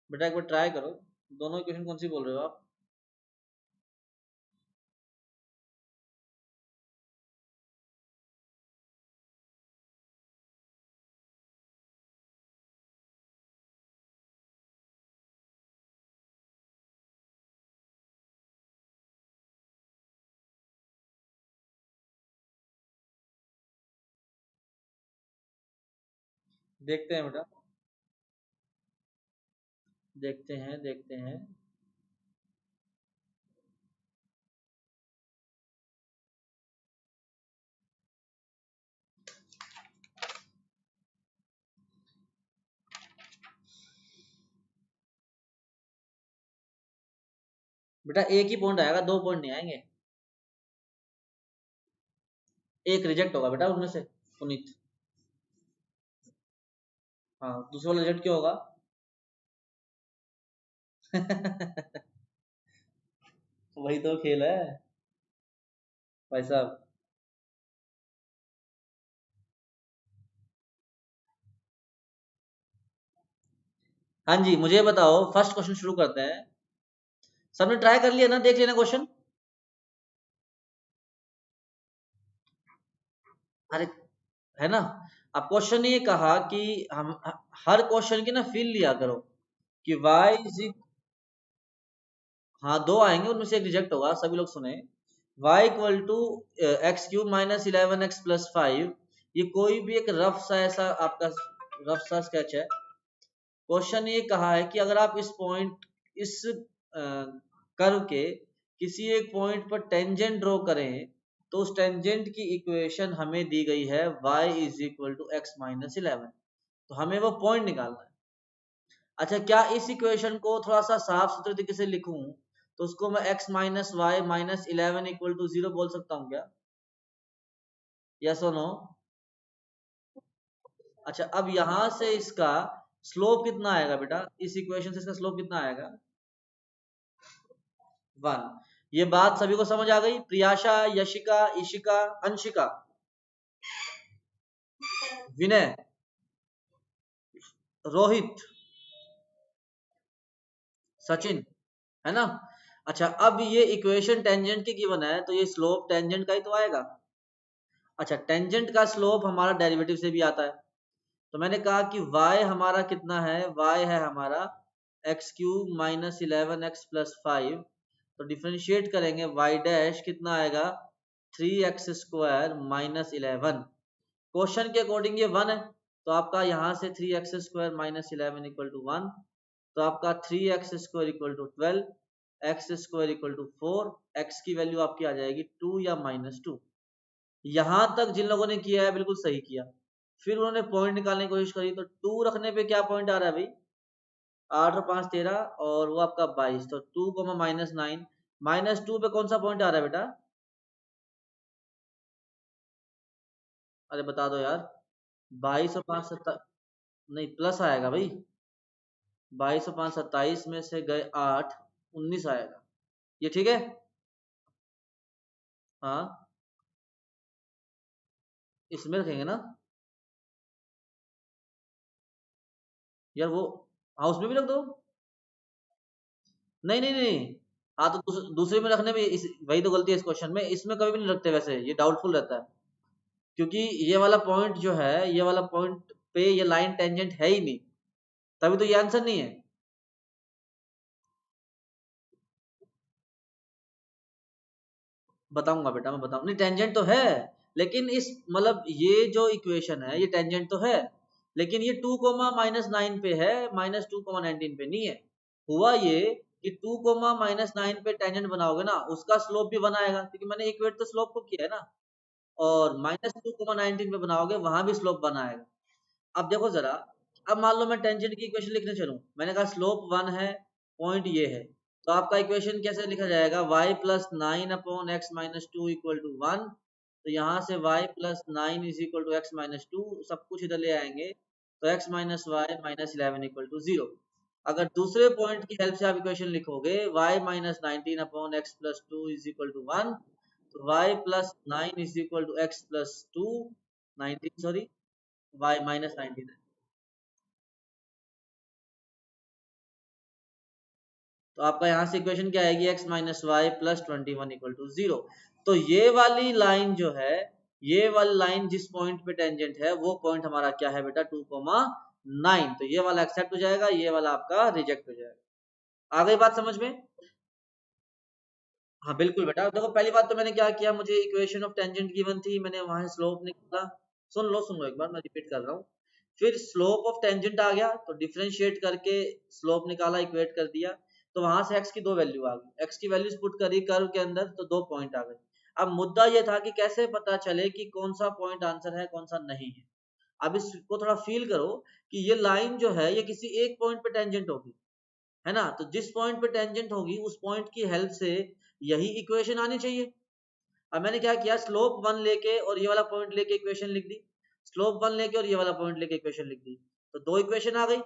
बेटा एक बार ट्राई करो, दोनों क्वेश्चन कौन सी बोल रहे हो आप? देखते हैं बेटा, देखते हैं, देखते हैं। बेटा एक ही पॉइंट आएगा, 2 पॉइंट नहीं आएंगे। एक रिजेक्ट होगा बेटा उनमें से, पुनीत। हाँ, दूसरा वाला रिजेक्ट क्यों होगा? वही तो खेल है भाई साहब। हाँ जी, मुझे बताओ, फर्स्ट क्वेश्चन शुरू करते हैं। सबने ट्राई कर लिया ना? देख लेना क्वेश्चन। अरे, है ना? अब क्वेश्चन ने ये कहा कि हम हर क्वेश्चन की ना फील लिया करो कि y इज, हाँ दो आएंगे, उनमें से एक रिजेक्ट होगा, सभी लोग सुने। y equal to x cube minus 11x+5, ये कोई भी एक रफ सा ऐसा आपका रफ सा स्केच है। क्वेश्चन ये कहा है कि अगर आप इस पॉइंट, इस कर्व के किसी एक पॉइंट पर टेंजेंट ड्रॉ करें तो उस टेंजेंट की इक्वेशन हमें दी गई है y is equal to x minus 11। तो हमें वो पॉइंट निकालना है। अच्छा, क्या इस इक्वेशन को थोड़ा सा साफ सुथरे तरीके से लिखूं तो उसको मैं x minus y minus 11 equal to 0 बोल सकता हूँ क्या? यस और नो? अच्छा, अब यहां से इसका स्लोप कितना आएगा बेटा? इस इक्वेशन से इसका स्लोप कितना आएगा? वन। ये बात सभी को समझ आ गई? प्रियाशा, यशिका, ईशिका, अंशिका, विनय, रोहित, सचिन, है ना? अच्छा, अब ये इक्वेशन टेंजेंट की गिवन है तो ये स्लोप टेंजेंट का ही तो आएगा। अच्छा, टेंजेंट का स्लोप हमारा डेरिवेटिव से भी आता है। तो मैंने कहा कि y हमारा कितना है? y है हमारा एक्स क्यूब माइनस 11x+5। तो डिफ्रेंशिएट करेंगे y डैश कितना आएगा? 3x² minus 11। क्वेश्चन के अकॉर्डिंग ये 1 है, तो आपका यहाँ से 3x² माइनस 11 इक्वल टू 1। तो आपका 3x² equal to 12, x² equal to 4, x की वैल्यू आपकी आ जाएगी 2 या -2। यहां तक जिन लोगों ने किया है बिल्कुल सही किया। फिर उन्होंने पॉइंट निकालने की कोशिश करी, तो 2 रखने पे क्या पॉइंट आ रहा है भाई? 8 और 5 13, और वो आपका 22। तो 2 -9, -2 पे कौन सा पॉइंट आ रहा है बेटा? अरे बता दो यार। 22 और 5 नहीं, प्लस आएगा भाई। 22 और 5 27 में से गए 8, 19 आएगा। ये ठीक है? हाँ, इसमें रखेंगे ना यार वो। हाँ, उसमें भी रख दो। नहीं नहीं नहीं। हाँ, तो दूसरे में रखने में वही तो गलती है इस क्वेश्चन में। इसमें कभी भी नहीं रखते, वैसे ये डाउटफुल रहता है। क्योंकि ये वाला पॉइंट जो है, ये वाला पॉइंट पे ये लाइन टेंजेंट है ही नहीं, तभी तो ये आंसर नहीं है। बताऊंगा बेटा, मैं बताऊं। नहीं, टेंजेंट तो है, लेकिन इस मतलब ये जो इक्वेशन है ये टेंजेंट तो है, लेकिन ये 2 कोमा -9 पे है, -2,19 पे नहीं है। हुआ ये कि 2 कोमा -9 पे टेंजेंट बनाओगे ना, उसका स्लोप भी बनाएगा, क्योंकि मैंने इक्वेट तो स्लोप को किया है ना। और -2,19 पे बनाओगे, वहां भी स्लोप बनाएगा। अब देखो जरा, अब मान लो मैं टेंजेंट की इक्वेशन लिखने चलूं, मैंने कहा स्लोप 1 है, पॉइंट ये है, तो आपका इक्वेशन कैसे लिखा जाएगा? y plus 9/x-2 equal to 1। तो यहाँ से y plus 9 is equal to x-2, सब कुछ इधर ले आएंगे, तो x minus y minus 11 equal to 0। अगर दूसरे पॉइंट की हेल्प से आप इक्वेशन लिखोगे, y minus 19/x+2 is equal to 1, तो y plus 9 is equal to x+2, 19 sorry, y minus 19 है। तो आपका यहाँ से इक्वेशन क्या आएगी? x minus y plus 21 equal to 0। तो ये वाली लाइन जो है, ये वाली लाइन जिस पॉइंट पे टेंजेंट है, वो पॉइंट हमारा क्या है बेटा? 2,9। तो ये वाला एक्सेप्ट हो जाएगा, ये वाला आपका रिजेक्ट हो जाएगा। आ गई बात समझ में? हाँ बिल्कुल बेटा। देखो, पहली बात तो मैंने क्या किया, मुझे इक्वेशन ऑफ टेंजेंट गिवन थी, मैंने वहां स्लोप निकाला। सुन लो एक बार, मैं रिपीट कर रहा हूँ। फिर स्लोप ऑफ टेंजेंट आ गया, तो डिफरेंशिएट करके स्लोप निकाला, इक्वेट कर दिया। तो वहां से एक्स की दो वैल्यू आ गई, एक्स की वैल्यूज पुट करी कर्व के अंदर, तो दो पॉइंट आ गए। अब मुद्दा ये था कि कैसे पता चले कि कौन सा पॉइंट आंसर है, कौन सा नहीं है। अब इसको थोड़ा फील करो कि ये लाइन जो है ये किसी एक पॉइंट पे टेंजेंट होगी, है ना? तो जिस पॉइंट पे टेंजेंट होगी उस पॉइंट की हेल्प से यही इक्वेशन आनी चाहिए। अब मैंने क्या किया, स्लोप 1 लेके और ये वाला पॉइंट लेके इक्वेशन लिख दी, स्लोप 1 लेके और ये वाला पॉइंट लेके इक्वेशन लिख दी, तो दो इक्वेशन आ गई।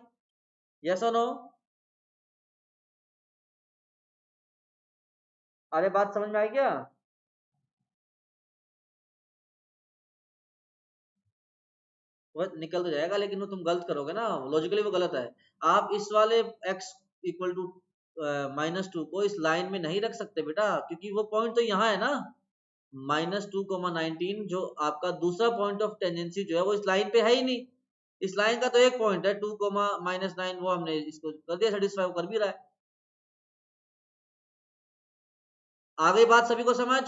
यस और नो? अरे बात समझ में आई क्या? वो निकल तो जाएगा, लेकिन वो तुम गलत करोगे ना, लॉजिकली वो गलत है। आप इस वाले x इक्वल टू -2 को इस लाइन में नहीं रख सकते बेटा, क्योंकि वो पॉइंट तो यहाँ है ना। -2,19 जो आपका दूसरा पॉइंट ऑफ टेंजेंसी जो है, वो इस लाइन पे है ही नहीं। इस लाइन का तो एक पॉइंट है 2,-9, वो हमने इसको कर दिया सेटिस्फाई, कर भी रहा है। आ गई बात सभी को समझ?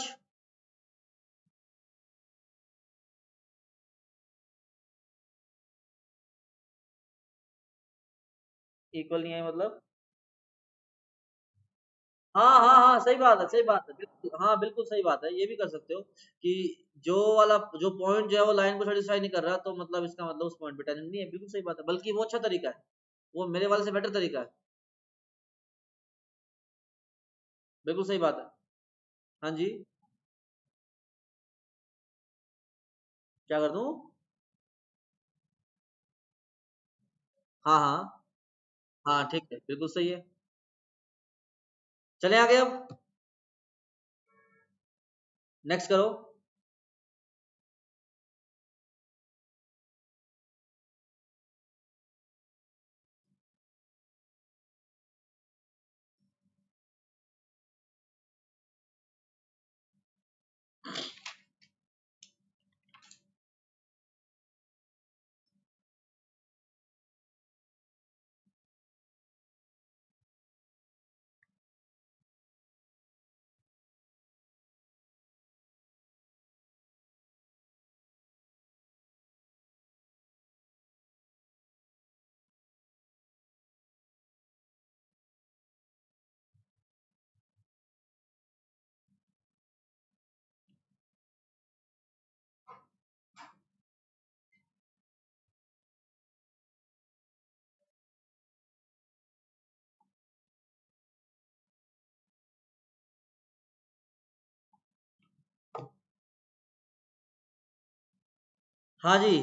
इक्वल नहीं है मतलब? हाँ हाँ हाँ, सही बात है, सही बात है, बिल्कुल, हाँ बिल्कुल सही बात है। ये भी कर सकते हो कि जो वाला जो पॉइंट जो है वो लाइन को सेटिस्फाई नहीं कर रहा, तो मतलब इसका मतलब उस पॉइंट पे टेंजेंट नहीं है। बिल्कुल सही बात है, बल्कि वो अच्छा तरीका है, वो मेरे वाले से बेटर तरीका है। बिल्कुल सही बात है। हाँ जी। क्या कर दूं? हाँ हाँ हाँ, ठीक है, बिल्कुल सही है। चले आगे अब। नेक्स्ट करो। हाँ जी,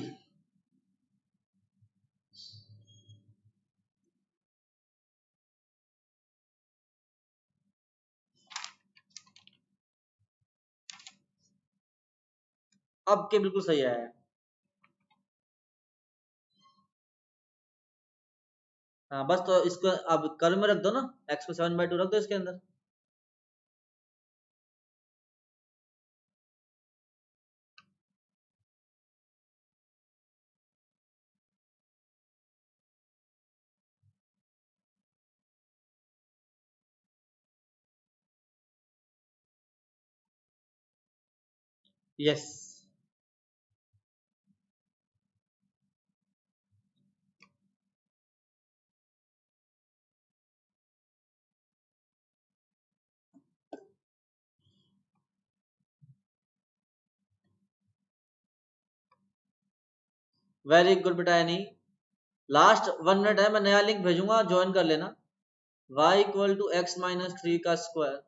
अब के बिल्कुल सही आया है। हाँ बस तो इसको अब कर्व में रख दो ना, x को 7/2 रख दो इसके अंदर। यस, वेरी गुड बेटा एनी। लास्ट 1 मिनट है, मैं नया लिंक भेजूंगा, ज्वाइन कर लेना। y equal to x minus 3 का स्क्वायर।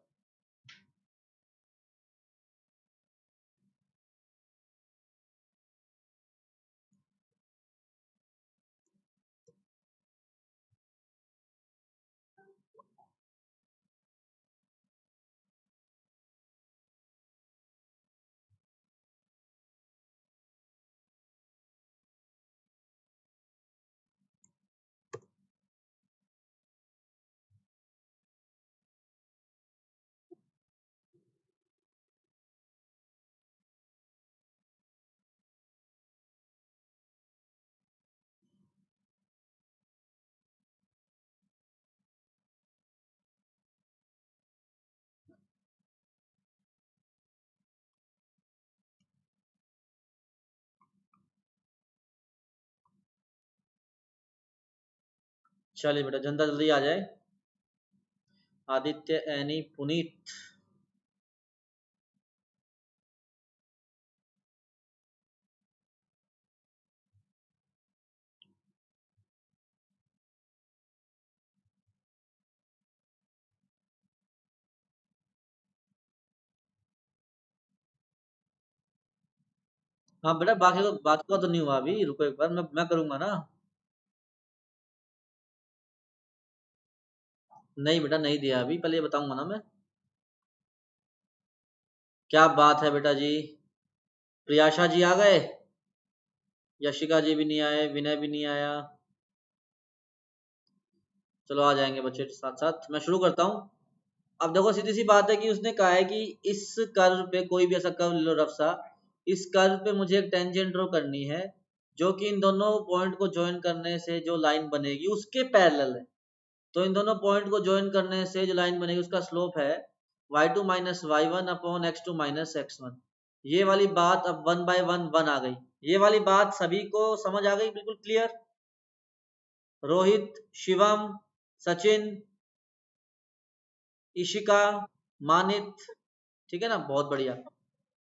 चलिए बेटा, जनता जल्दी आ जाए। आदित्य, एनी, पुनीत। हाँ बेटा, बाकी का तो नहीं हुआ अभी, रुको एक बार, मैं करूंगा ना। नहीं बेटा, नहीं दिया अभी, पहले ये बताऊंगा ना मैं। क्या बात है बेटा जी, प्रियाशा जी आ गए, यशिका जी भी नहीं आए, विनय भी नहीं आया। चलो आ जाएंगे बच्चे साथ साथ, मैं शुरू करता हूँ। अब देखो, सीधी सी बात है कि उसने कहा है कि इस कर्व पे, कोई भी ऐसा कर्व ले लो रफ सा, इस कर्व पे मुझे एक टेंजेंट ड्रॉ करनी है जो कि इन दोनों पॉइंट को ज्वाइन करने से जो लाइन बनेगी उसके पैरेलल है। तो इन दोनों पॉइंट को ज्वाइन करने से जो लाइन बनेगी उसका स्लोप है y2 minus y one upon x2 minus x1। ये वाली बात अब 1/1 आ गई। ये वाली बात सभी को समझ आ गई, बिल्कुल क्लियर। रोहित, शिवम, सचिन, इशिका, मानित, ठीक है ना, बहुत बढ़िया।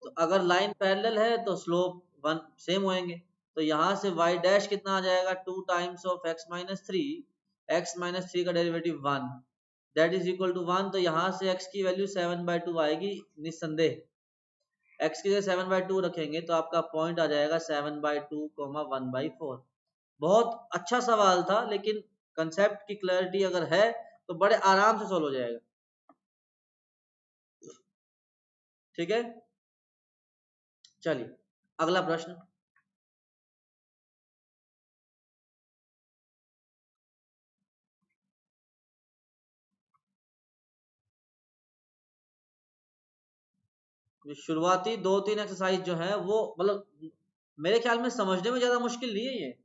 तो अगर लाइन पैरेलल है तो स्लोप वन सेम होंगे। तो यहाँ से y डैश कितना आ जाएगा, 2 times of x minus three, X minus three का derivative 1, that is equal to 1। तो यहाँ से x की वैल्यू 7/2 आएगी निस्संदेह। x की जगह 7/2 रखेंगे तो आपका पॉइंट आ जाएगा 7/2, 1/4। बहुत अच्छा सवाल था, लेकिन कंसेप्ट की क्लैरिटी अगर है तो बड़े आराम से सोल्व हो जाएगा। ठीक है, चलिए अगला प्रश्न। शुरुआती 2-3 एक्सरसाइज जो है वो मतलब मेरे ख्याल में समझने में ज्यादा मुश्किल नहीं है ये।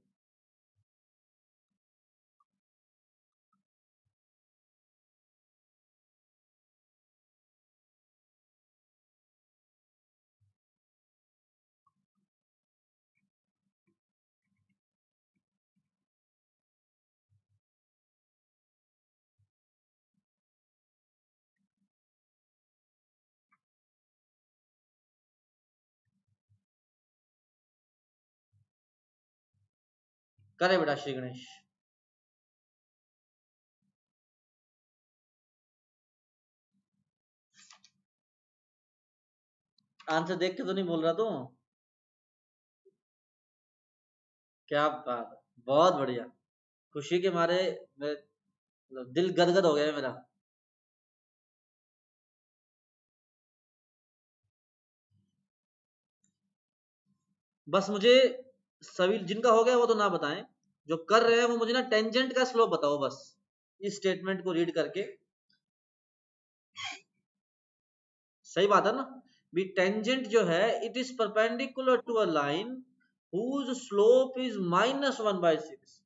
करे बेटा श्री गणेश। आंसर देख के तो नहीं बोल रहा तू? क्या बात है, बहुत बढ़िया। खुशी के मारे मतलब दिल गदगद हो गया है मेरा। बस मुझे सभी जिनका हो गया वो तो ना बताएं, जो कर रहे हैं वो मुझे ना टेंजेंट का स्लोप बताओ बस, इस स्टेटमेंट को रीड करके। सही बात है ना? भी टेंजेंट जो है it is perpendicular to a line whose slope is -1/6।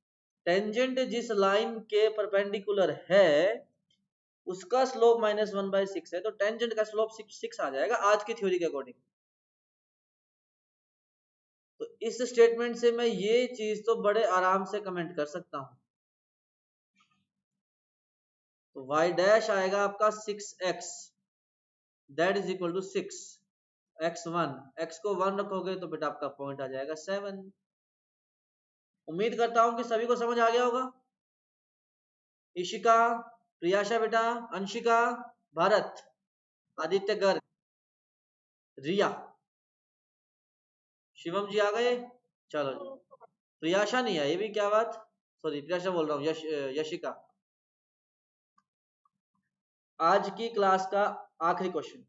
Tangent जिस लाइन के परपेंडिकुलर है उसका स्लोप -1/6 है, तो टेंजेंट का स्लोप 6 आ जाएगा आज की थ्योरी के अकॉर्डिंग। तो इस स्टेटमेंट से मैं ये चीज तो बड़े आराम से कमेंट कर सकता हूं। तो y डैश आएगा आपका 6x, that is equal to 6 x1। x को 1 रखोगे तो बेटा आपका पॉइंट आ जाएगा 7। उम्मीद करता हूं कि सभी को समझ आ गया होगा। इशिका, प्रियाशा बेटा, अंशिका, भारत, आदित्य गर्ग, रिया, शिवम जी आ गए। चलो जी, प्रियाशा नहीं आई, ये भी क्या बात, सॉरी प्रियाशा बोल रहा हूँ, यशिका। आज की क्लास का आखिरी क्वेश्चन।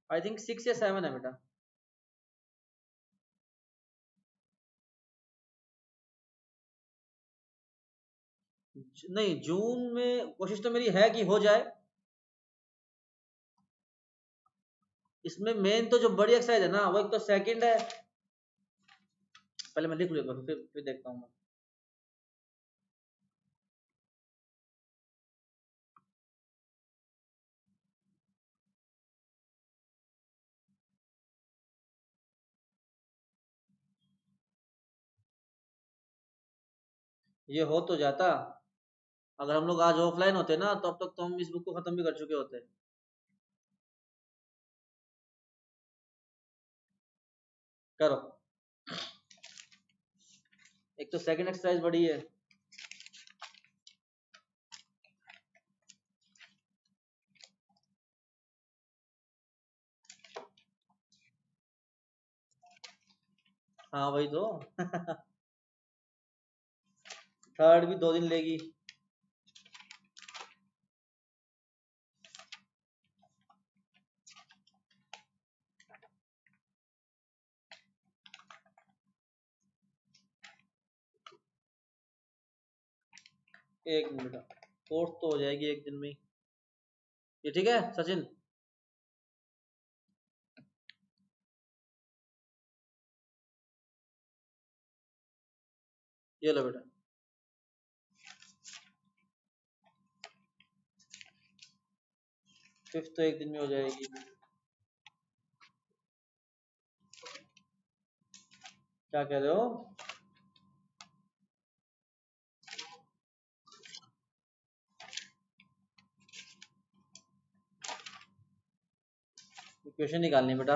आई थिंक 6 या 7 है बेटा। नहीं, जून में कोशिश तो मेरी है कि हो जाए। इसमें मेन तो जो बड़ी एक्सरसाइज है ना वो एक तो सेकंड है। पहले मैं लिख लूंगा फिर देखता हूँ मैं। ये हो तो जाता, अगर हम लोग आज ऑफलाइन होते ना तो अब तक तो हम इस बुक को खत्म भी कर चुके होते। करो, एक तो सेकंड एक्सरसाइज बड़ी है। हाँ वही तो। थर्ड भी 2 दिन लेगी। एक मिनट, फोर्थ तो हो जाएगी एक दिन में ही। ये ठीक है सचिन? ये लो बेटा। फिफ्थ तो एक दिन में हो जाएगी। क्या कह रहे हो? इक्वेशन निकालनी है बेटा।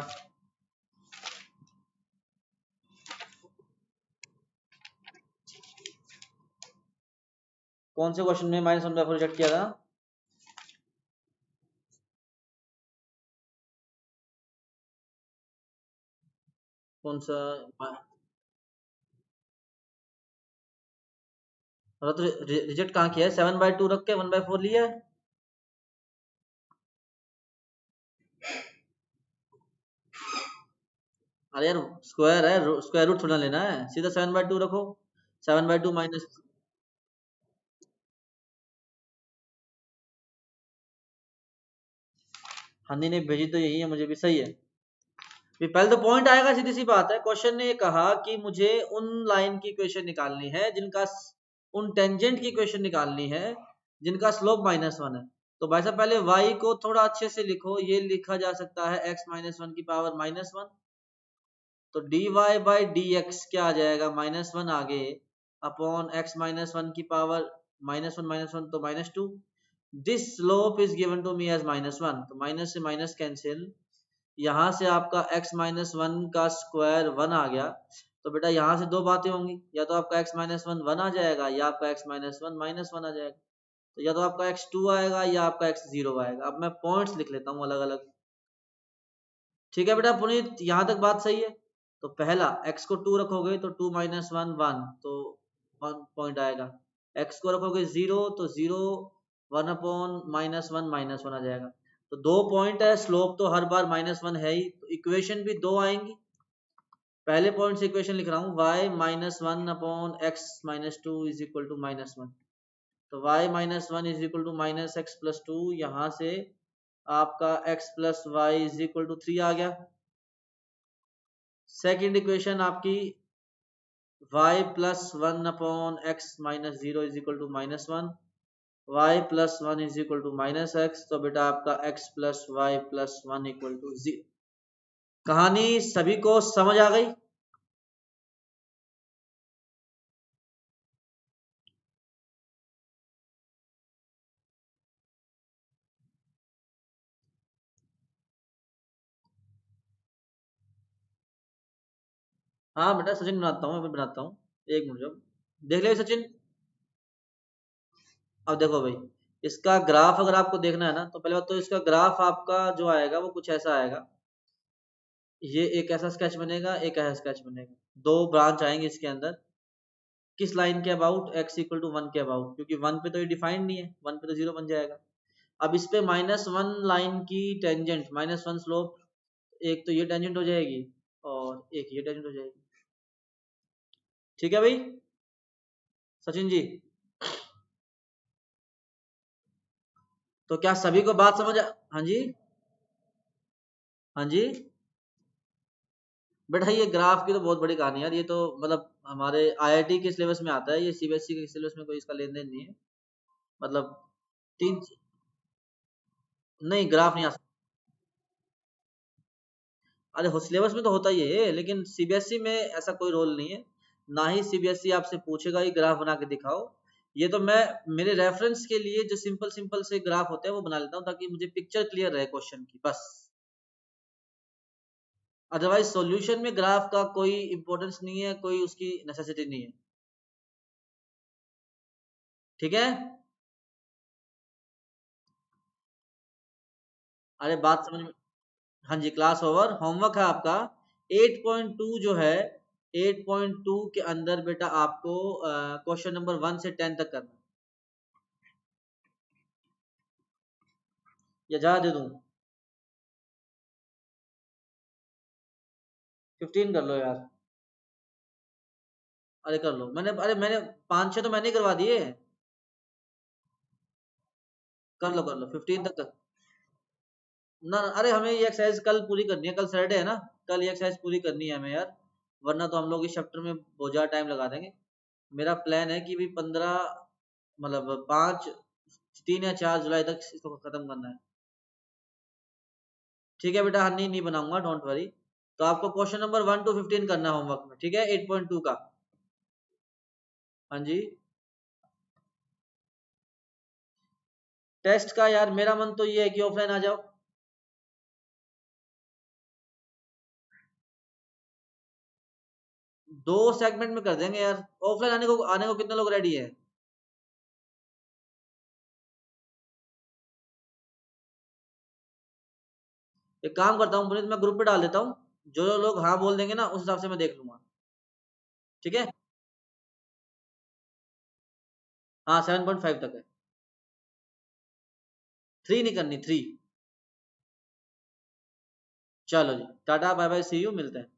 कौन से क्वेश्चन में -1/4 रिजेक्ट किया था? कौन सा? मतलब तो रिजेक्ट कहाँ किया है? 7/2 रख के 1/4 लिया है। अरे यार स्क्वायर है, स्क्वायर रूट थोड़ा लेना है, सीधा 7/2 रखो। 7/2 माइनस। हनी ने भेजी तो यही है, मुझे भी सही है। पहले तो पॉइंट आएगा, सीधी सी बात है। क्वेश्चन ने कहा कि मुझे उन लाइन की इक्वेशन निकालनी है जिनका, उन टेंजेंट की इक्वेशन निकालनी है जिनका स्लोप -1 है। तो भाई साहब पहले y को थोड़ा अच्छे से लिखो। ये लिखा जा सकता है x-1 की पावर -1। तो dy बाई डी एक्स क्या आ जाएगा? -1 आगे अपॉन x-1 की पावर -1 तो -2। This slope is given to me as -1, तो माइनस से माइनस कैंसिल। यहाँ से आपका x-1 का स्क्वायर 1 आ गया। तो बेटा यहाँ से दो बातें होंगी, या तो आपका x-1 1 आ जाएगा, या आपका x-1 -1 आ जाएगा। तो या तो आपका x2 आएगा या आपका x0 आएगा। अब मैं पॉइंट्स लिख लेता हूँ अलग अलग। ठीक है बेटा पुनीत, यहाँ तक बात सही है। तो पहला x को 2 रखोगे तो 2 - 1 1, तो 1 पॉइंट आएगा। x को रखोगे 0 तो 0, 1 अपॉन -1 आ जाएगा। तो 2 पॉइंट है, स्लोप तो हर बार -1 है ही, तो इक्वेशन भी 2 आएंगी। पहले पॉइंट से इक्वेशन लिख रहा हूँ, y -1 upon x-2 is equal to -1। तो y -1 is equal to -x+2। यहाँ से आपका x plus y is equal to 3 आ गया। सेकेंड इक्वेशन आपकी y plus 1 upon x -0 is equal to -1। y plus 1 is equal to -x। तो बेटा आपका x plus y plus 1 equal to 0। कहानी सभी को समझ आ गई? हाँ बेटा सचिन बनाता हूँ, मैं बनाता हूँ। एक मिनट, जब देख ले सचिन। अब देखो भाई, इसका ग्राफ अगर आपको देखना है ना, तो पहले बात तो इसका ग्राफ आपका जो आएगा वो कुछ ऐसा आएगा। ये एक ऐसा स्केच बनेगा, एक ऐसा स्केच बनेगा। दो ब्रांच आएंगे इसके अंदर। किस लाइन के अबाउट? x इक्वल टू 1 के अबाउट, क्योंकि 1 पे तो ये डिफाइंड नहीं है, 1 पे तो 0 बन जाएगा। अब इस पे -1 लाइन की टेंजेंट, -1 स्लोप, एक तो ये टेंजेंट हो जाएगी और एक ये टेंजेंट हो जाएगी। ठीक है भाई सचिन जी? तो क्या सभी को बात समझ हाँ जी, हाँ जी। बेटा ये ग्राफ की तो बहुत बड़ी कहानी है यार। ये तो मतलब हमारे आईआईटी के सिलेबस में आता है, ये सीबीएसई के सिलेबस में कोई इसका लेन देन नहीं है। मतलब तीन, नहीं ग्राफ नहीं आ सकता। अरे सिलेबस में तो होता ही है, लेकिन सीबीएसई में ऐसा कोई रोल नहीं है। ना ही सीबीएसई आपसे पूछेगा ये ग्राफ बना के दिखाओ। ये तो मैं मेरे रेफरेंस के लिए जो सिंपल सिंपल से ग्राफ होते हैं वो बना लेता हूँ, ताकि मुझे पिक्चर क्लियर रहे क्वेश्चन की, बस। अदरवाइज सॉल्यूशन में ग्राफ का कोई इंपॉर्टेंस नहीं है, कोई उसकी नेसेसिटी नहीं है। ठीक है? अरे बात समझ में। हाँ जी, क्लास ओवर। होमवर्क है आपका 8.2 जो है, 8.2 के अंदर बेटा आपको क्वेश्चन नंबर 1 से 10 तक करना है। या जा दे दूं? 15 कर लो यार। अरे कर लो, मैंने 5-6 तो मैंने ही करवा दिए। कर लो 15 तक कर। ना ना, अरे हमें ये एक्सरसाइज कल पूरी करनी है, कल सैटरडे है ना। कल ये एक्सरसाइज पूरी करनी है हमें यार, वरना तो हम लोग इस चैप्टर में बहुत ज्यादा टाइम लगा देंगे। मेरा प्लान है कि भी 15, मतलब 5, 3 या 4 जुलाई तक इसको खत्म करना है। ठीक है बेटा, हनी नहीं बनाऊंगा, डोंट वरी। तो आपको क्वेश्चन नंबर 1 to 15 करना है होमवर्क में, ठीक है, 8.2 का। हाँ जी। टेस्ट का यार मेरा मन तो ये है कि ऑफलाइन आ जाओ। दो सेगमेंट में कर देंगे यार। ऑफलाइन आने को कितने लोग रेडी है? एक काम करता हूँ पुनीत, मैं ग्रुप पे डाल देता हूँ। जो लोग हाँ बोल देंगे ना उस हिसाब से मैं देख लूंगा। ठीक है, हाँ 7.5 तक है। 3 नहीं करनी, 3। चलो जी, tata bye bye, see you, मिलते हैं।